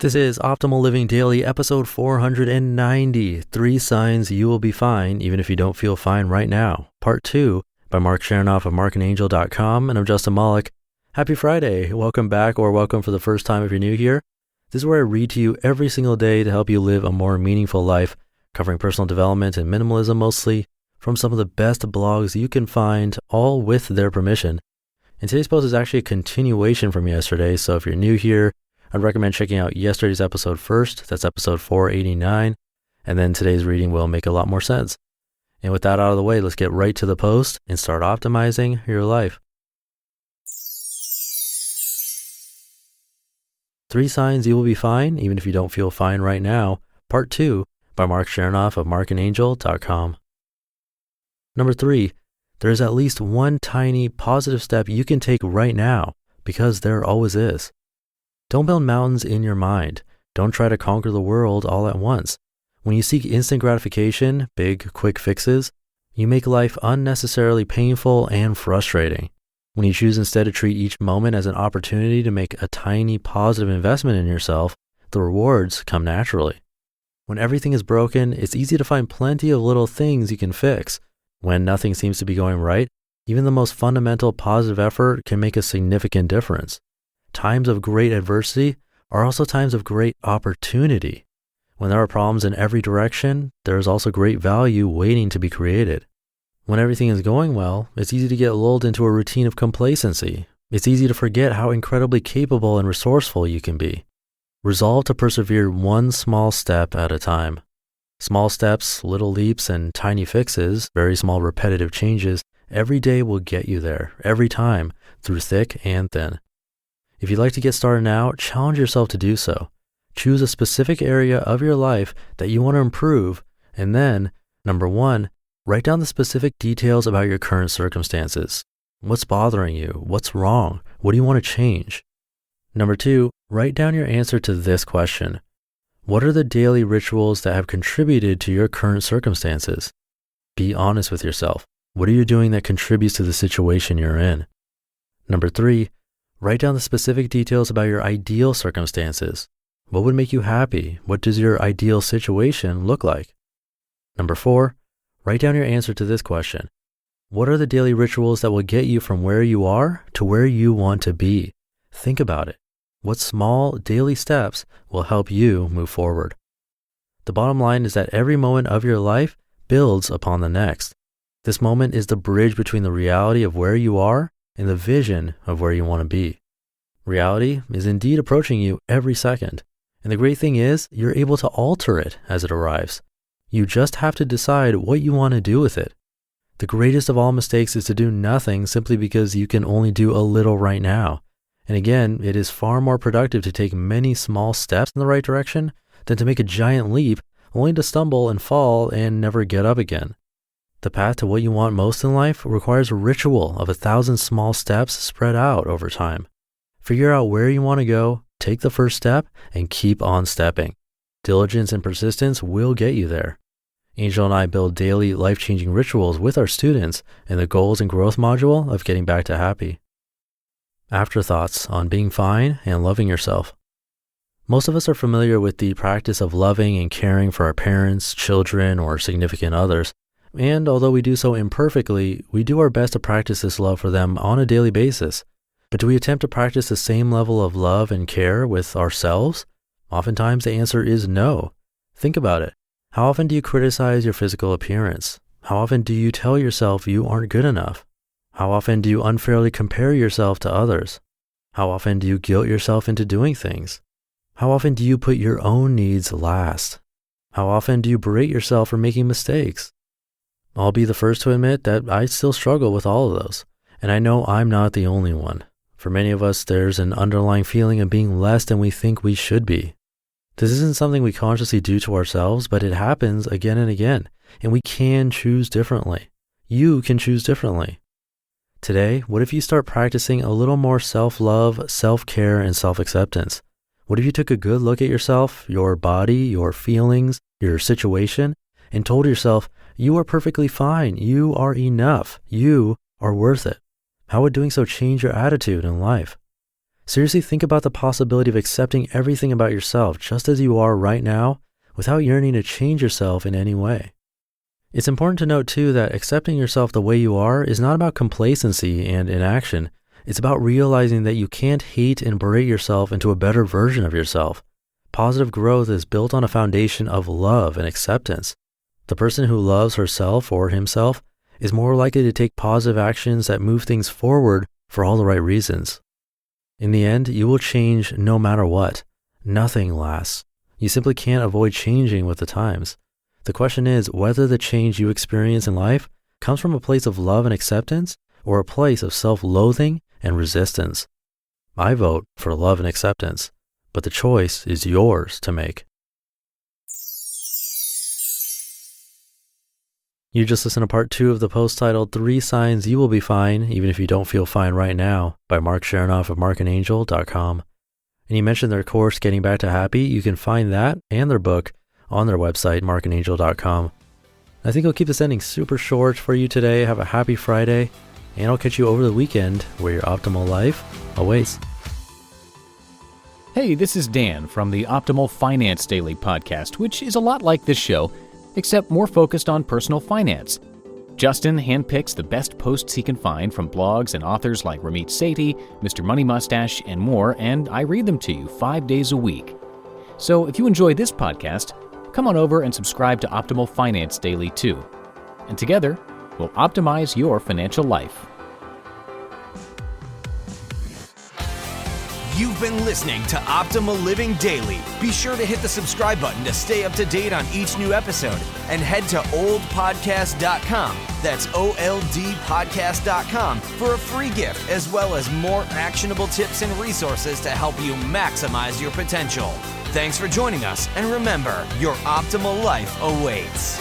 This is Optimal Living Daily, episode 490, 3 Signs You Will Be Fine Even If You Don't Feel Fine Right Now, part 2, by Marc Chernoff of marcandangel.com, and I'm Justin Malik. Happy Friday. Welcome back, or welcome for the first time if you're new here. This is where I read to you every single day to help you live a more meaningful life, covering personal development and minimalism mostly, from some of the best blogs you can find, all with their permission. And today's post is actually a continuation from yesterday, so if you're new here, I'd recommend checking out yesterday's episode first. That's episode 489. And then today's reading will make a lot more sense. And with that out of the way, let's get right to the post and start optimizing your life. 3 Signs You Will Be Fine Even If You Don't Feel Fine Right Now, part 2, by Marc Chernoff of marcandangel.com. Number 3, there is at least one tiny positive step you can take right now, because there always is. Don't build mountains in your mind. Don't try to conquer the world all at once. When you seek instant gratification, big, quick fixes, you make life unnecessarily painful and frustrating. When you choose instead to treat each moment as an opportunity to make a tiny positive investment in yourself, the rewards come naturally. When everything is broken, it's easy to find plenty of little things you can fix. When nothing seems to be going right, even the most fundamental positive effort can make a significant difference. Times of great adversity are also times of great opportunity. When there are problems in every direction, there is also great value waiting to be created. When everything is going well, it's easy to get lulled into a routine of complacency. It's easy to forget how incredibly capable and resourceful you can be. Resolve to persevere one small step at a time. Small steps, little leaps, and tiny fixes, very small repetitive changes, every day will get you there, every time, through thick and thin. If you'd like to get started now, challenge yourself to do so. Choose a specific area of your life that you want to improve, and then, number 1, write down the specific details about your current circumstances. What's bothering you? What's wrong? What do you want to change? Number 2, write down your answer to this question. What are the daily rituals that have contributed to your current circumstances? Be honest with yourself. What are you doing that contributes to the situation you're in? Number 3, write down the specific details about your ideal circumstances. What would make you happy? What does your ideal situation look like? Number 4, write down your answer to this question. What are the daily rituals that will get you from where you are to where you want to be? Think about it. What small daily steps will help you move forward? The bottom line is that every moment of your life builds upon the next. This moment is the bridge between the reality of where you are and the vision of where you want to be. Reality is indeed approaching you every second. And the great thing is, you're able to alter it as it arrives. You just have to decide what you want to do with it. The greatest of all mistakes is to do nothing simply because you can only do a little right now. And again, it is far more productive to take many small steps in the right direction than to make a giant leap only to stumble and fall and never get up again. The path to what you want most in life requires a ritual of 1,000 small steps spread out over time. Figure out where you want to go, take the first step, and keep on stepping. Diligence and persistence will get you there. Angel and I build daily life-changing rituals with our students in the Goals and Growth module of Getting Back to Happy. Afterthoughts on being fine and loving yourself. Most of us are familiar with the practice of loving and caring for our parents, children, or significant others. And although we do so imperfectly, we do our best to practice this love for them on a daily basis. But do we attempt to practice the same level of love and care with ourselves? Oftentimes the answer is no. Think about it. How often do you criticize your physical appearance? How often do you tell yourself you aren't good enough? How often do you unfairly compare yourself to others? How often do you guilt yourself into doing things? How often do you put your own needs last? How often do you berate yourself for making mistakes? I'll be the first to admit that I still struggle with all of those, and I know I'm not the only one. For many of us, there's an underlying feeling of being less than we think we should be. This isn't something we consciously do to ourselves, but it happens again and again, and we can choose differently. You can choose differently. Today, what if you start practicing a little more self-love, self-care, and self-acceptance? What if you took a good look at yourself, your body, your feelings, your situation, and told yourself, you are perfectly fine, you are enough, you are worth it? How would doing so change your attitude in life? Seriously think about the possibility of accepting everything about yourself just as you are right now without yearning to change yourself in any way. It's important to note too that accepting yourself the way you are is not about complacency and inaction. It's about realizing that you can't hate and berate yourself into a better version of yourself. Positive growth is built on a foundation of love and acceptance. The person who loves herself or himself is more likely to take positive actions that move things forward for all the right reasons. In the end, you will change no matter what. Nothing lasts. You simply can't avoid changing with the times. The question is whether the change you experience in life comes from a place of love and acceptance or a place of self-loathing and resistance. I vote for love and acceptance, but the choice is yours to make. You just listened to part 2 of the post titled 3 Signs You Will Be Fine Even If You Don't Feel Fine Right Now by Marc Chernoff of markandangel.com. And you mentioned their course, Getting Back to Happy. You can find that and their book on their website, markandangel.com. I think I'll keep this ending super short for you today. Have a happy Friday, and I'll catch you over the weekend where your optimal life awaits. Hey, this is Dan from the Optimal Finance Daily podcast, which is a lot like this show, except more focused on personal finance. Justin handpicks the best posts he can find from blogs and authors like Ramit Sethi, Mr. Money Mustache, and more, and I read them to you 5 days a week. So if you enjoy this podcast, come on over and subscribe to Optimal Finance Daily too. And together, we'll optimize your financial life. You've been listening to Optimal Living Daily. Be sure to hit the subscribe button to stay up to date on each new episode and head to oldpodcast.com. That's OLDpodcast.com for a free gift as well as more actionable tips and resources to help you maximize your potential. Thanks for joining us, and remember, your optimal life awaits.